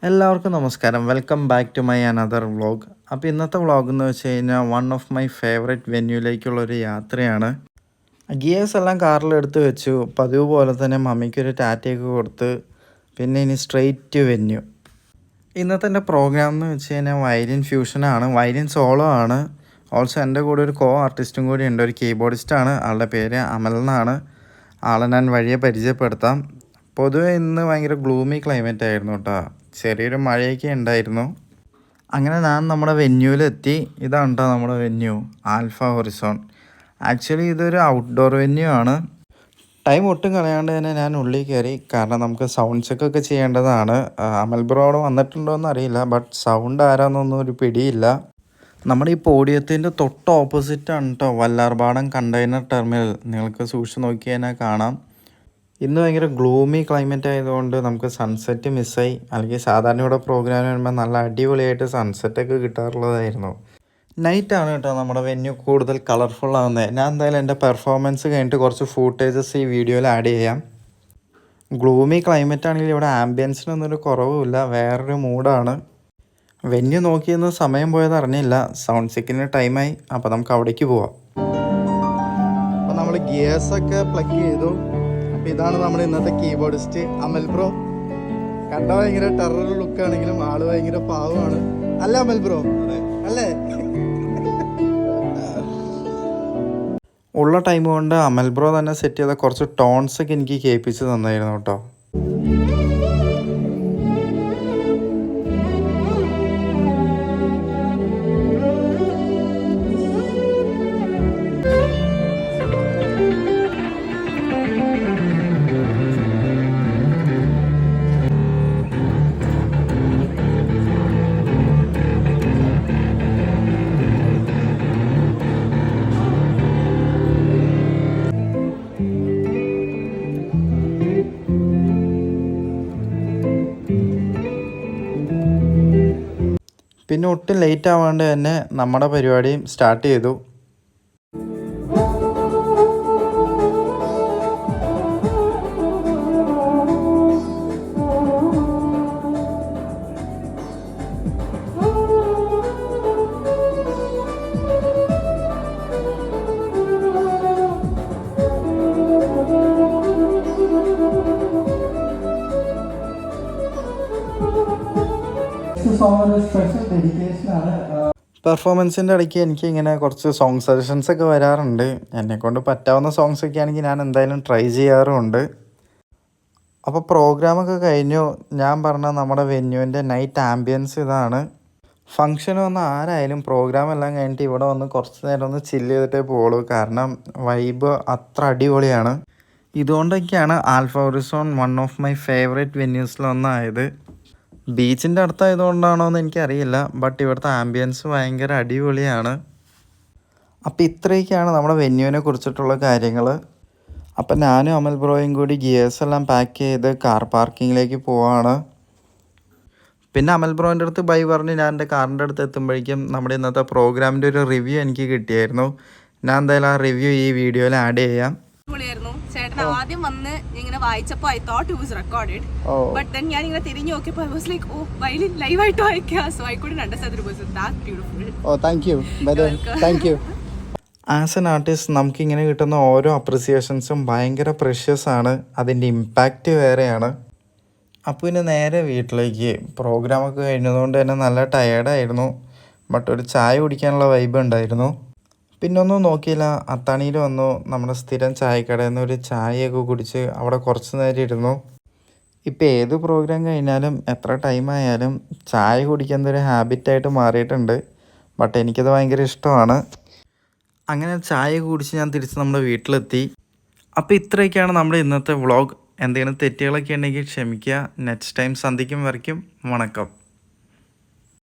എല്ലാവർക്കും നമസ്കാരം. Welcome back to my another vlog. അപ്പോൾ ഇന്നത്തെ വ്ളോഗ് എന്ന് വെച്ച് കഴിഞ്ഞാൽ വൺ ഓഫ് മൈ ഫേവറേറ്റ് വെന്യൂലേക്കുള്ളൊരു യാത്രയാണ്. ഗിയേഴ്സ് എല്ലാം കാറിലെടുത്ത് വെച്ചു. പതിവ് പോലെ തന്നെ മമ്മിക്കൊരു ടാറ്റയൊക്കെ കൊടുത്ത് പിന്നെ ഇനി സ്ട്രെയിറ്റ് ടു വെന്യൂ. ഇന്നത്തെ എൻ്റെ പ്രോഗ്രാം എന്ന് വെച്ച് കഴിഞ്ഞാൽ വയലിൻ ഫ്യൂഷനാണ്, വയലിൻ സോളോ ആണ്. ഓൾസോ എൻ്റെ കൂടെ ഒരു കോ ആർട്ടിസ്റ്റും കൂടി ഉണ്ട്, ഒരു കീബോർഡിസ്റ്റാണ്. ആളുടെ പേര് അമൽ എന്നാണ്. ആളെ ഞാൻ വഴിയെ പരിചയപ്പെടുത്താം. പൊതുവെ ഇന്ന് ഭയങ്കര ഗ്ലൂമി ക്ലൈമറ്റ് ആയിരുന്നു കേട്ടോ. ചെറിയൊരു മഴയൊക്കെ ഉണ്ടായിരുന്നു. അങ്ങനെ ഞാൻ നമ്മുടെ വെന്യൂവിലെത്തി. ഇതാണ് കേട്ടോ നമ്മുടെ വെന്യൂ, ആൽഫ ഹൊറിസോൺ. ആക്ച്വലി ഇതൊരു ഔട്ട്ഡോർ വെന്യൂ ആണ്. ടൈം ഒട്ടും കളയാണ്ട് തന്നെ ഞാൻ ഉള്ളിൽ കയറി, കാരണം നമുക്ക് സൗണ്ട് ചെക്കൊക്കെ ചെയ്യേണ്ടതാണ്. അമൽ ബ്രോ അവിടെ വന്നിട്ടുണ്ടോ എന്ന് അറിയില്ല, ബട്ട് സൗണ്ട് ആരാന്നൊന്നും ഒരു പിടിയില്ല. നമ്മുടെ ഈ പോഡിയത്തിൻ്റെ തൊട്ട് ഓപ്പോസിറ്റാണ് കേട്ടോ വല്ലാർപാടം കണ്ടെയ്നർ ടെർമിനൽ. നിങ്ങൾക്ക് സൂക്ഷിച്ച് നോക്കി കഴിഞ്ഞാൽ കാണാം. ഇന്ന് ഭയങ്കര ഗ്ലൂമി ക്ലൈമറ്റ് ആയതുകൊണ്ട് നമുക്ക് സൺസെറ്റ് മിസ്സായി. അല്ലെങ്കിൽ സാധാരണ ഇവിടെ പ്രോഗ്രാം വരുമ്പോൾ നല്ല അടിപൊളിയായിട്ട് സൺസെറ്റൊക്കെ കിട്ടാറുള്ളതായിരുന്നു. നൈറ്റാണ് കേട്ടോ നമ്മുടെ വെന്യൂ കൂടുതൽ കളർഫുൾ ആവുന്നത്. ഞാൻ എന്തായാലും എൻ്റെ പെർഫോമൻസ് കഴിഞ്ഞിട്ട് കുറച്ച് ഫൂട്ടേജസ് ഈ വീഡിയോയിൽ ആഡ് ചെയ്യാം. ഗ്ലൂമി ക്ലൈമറ്റ് ആണെങ്കിൽ ഇവിടെ ആംബിയൻസിനൊന്നൊരു കുറവുമില്ല, വേറൊരു മൂഡാണ്. വെന്യൂ നോക്കിയെന്ന് സമയം പോയത് അറിഞ്ഞില്ല. സൗണ്ട് ചെക്കിന് ടൈമായി, അപ്പോൾ നമുക്ക് അവിടേക്ക് പോവാം. അപ്പോൾ നമ്മൾ ഗിയേഴ്സൊക്കെ പ്ലഗ് ചെയ്തു. ഇതാണ് നമ്മുടെ ഇന്നത്തെ കീബോർഡിസ്റ്റ് അമൽ ബ്രോ. കണ്ട ഭയങ്കര ടെറർ ലുക്ക് ആണെങ്കിലും ആള് ഭയങ്കര പാവമാണ്. അല്ലേ അമൽ ബ്രോ? അല്ലേ? ഉള്ള ടൈം കൊണ്ട് അമൽ ബ്രോ തന്നെ സെറ്റ് ചെയ്ത കുറച്ച് ടോൺസ് ഒക്കെ എനിക്ക് കേൾപ്പിച്ച് തന്നായിരുന്നു കേട്ടോ. പിന്നെ ഒട്ടും ലേറ്റ് ആവാണ്ട് തന്നെ നമ്മുടെ പരിപാടിയും സ്റ്റാർട്ട് ചെയ്തു. പെർഫോമൻസിൻ്റെ ഇടയ്ക്ക് എനിക്ക് ഇങ്ങനെ കുറച്ച് സോങ് സജഷൻസ് ഒക്കെ വരാറുണ്ട്. എന്നെക്കൊണ്ട് പറ്റാവുന്ന സോങ്സ് ഒക്കെ ആണെങ്കിൽ ഞാൻ എന്തായാലും ട്രൈ ചെയ്യാറുമുണ്ട്. അപ്പോൾ പ്രോഗ്രാമൊക്കെ കഴിഞ്ഞു. ഞാൻ പറഞ്ഞ നമ്മുടെ വെന്യൂവിൻ്റെ നൈറ്റ് ആംബിയൻസ് ഇതാണ്. ഫംഗ്ഷൻ വന്ന ആരായാലും പ്രോഗ്രാം എല്ലാം കഴിഞ്ഞിട്ട് ഇവിടെ വന്ന് കുറച്ച് നേരം ഒന്ന് ചില്ല് ചെയ്തിട്ടേ പോകുള്ളൂ, കാരണം വൈബ് അത്ര അടിപൊളിയാണ്. ഇതുകൊണ്ടൊക്കെയാണ് Alpha Horizon one of my favourite വെന്യൂസിലൊന്നായത്. ബീച്ചിൻ്റെ അടുത്തായതുകൊണ്ടാണോ എന്ന് എനിക്കറിയില്ല, ബട്ട് ഇവിടുത്തെ ആംബിയൻസ് ഭയങ്കര അടിപൊളിയാണ്. അപ്പോൾ ഇത്രയൊക്കെയാണ് നമ്മുടെ വെന്യൂവിനെ കുറിച്ചിട്ടുള്ള കാര്യങ്ങൾ. അപ്പം ഞാനും അമൽ ബ്രോയും കൂടി ഗിയേഴ്സ് എല്ലാം പാക്ക് ചെയ്ത് കാർ പാർക്കിങ്ങിലേക്ക് പോവാണ്. പിന്നെ അമൽ ബ്രോൻ്റെ അടുത്ത് ബൈ പറഞ്ഞ് ഞാൻ എൻ്റെ കാറിൻ്റെ അടുത്ത് എത്തുമ്പോഴേക്കും നമ്മുടെ ഇന്നത്തെ പ്രോഗ്രാമിൻ്റെ ഒരു റിവ്യൂ എനിക്ക് കിട്ടിയായിരുന്നു. ഞാൻ എന്തായാലും ആ റിവ്യൂ ഈ വീഡിയോയിൽ ആഡ് ചെയ്യാം. ചേട്ടൻ ആദ്യം വന്ന് ഇങ്ങനെ വായിച്ചപ്പോൾ I thought it was recorded, but then ഞാൻ ഇങ്ങനെ തിരിഞ്ഞു നോക്കിയപ്പോൾ I was like oh violin live ആയിട്ട് വായിക്കുക. So I couldn't understand it was that beautiful. Oh thank you, thank you. As an artist നമുക്കിങ്ങനെ കിട്ടുന്ന ഓരോ അപ്രിസിയേഷൻസും ഭയങ്കര പ്രഷ്യസ് ആണ്, അതിൻ്റെ ഇമ്പാക്റ്റ് വേറെയാണ്. അപ്പോൾ പിന്നെ നേരെ വീട്ടിലേക്ക്. പ്രോഗ്രാമൊക്കെ കഴിഞ്ഞതുകൊണ്ട് തന്നെ നല്ല ടയേർഡായിരുന്നു, ബട്ട് ഒരു ചായ കുടിക്കാനുള്ള വൈബ് ഉണ്ടായിരുന്നു. പിന്നെ ഒന്നും നോക്കിയില്ല, അത്താണിയിൽ വന്നു. നമ്മുടെ സ്ഥിരം ചായക്കടയിൽ നിന്ന് ഒരു ചായയൊക്കെ കുടിച്ച് അവിടെ കുറച്ച് നേരം ഇരുന്നു. ഇപ്പോൾ ഏത് പ്രോഗ്രാം കഴിഞ്ഞാലും എത്ര ടൈം ആയാലും ചായ കുടിക്കുന്നത് ഒരു ഹാബിറ്റായിട്ട് മാറിയിട്ടുണ്ട്, ബട്ട് എനിക്കത് ഭയങ്കര ഇഷ്ടമാണ്. അങ്ങനെ ചായ കുടിച്ച് ഞാൻ തിരിച്ച് നമ്മുടെ വീട്ടിലെത്തി. അപ്പോൾ ഇത്രയൊക്കെയാണ് നമ്മുടെ ഇന്നത്തെ വ്ളോഗ്. എന്തെങ്കിലും തെറ്റുകളൊക്കെ ഉണ്ടെങ്കിൽ ക്ഷമിക്കുക. നെക്സ്റ്റ് ടൈം സന്ധിക്കും വരയ്ക്കും വണക്കം.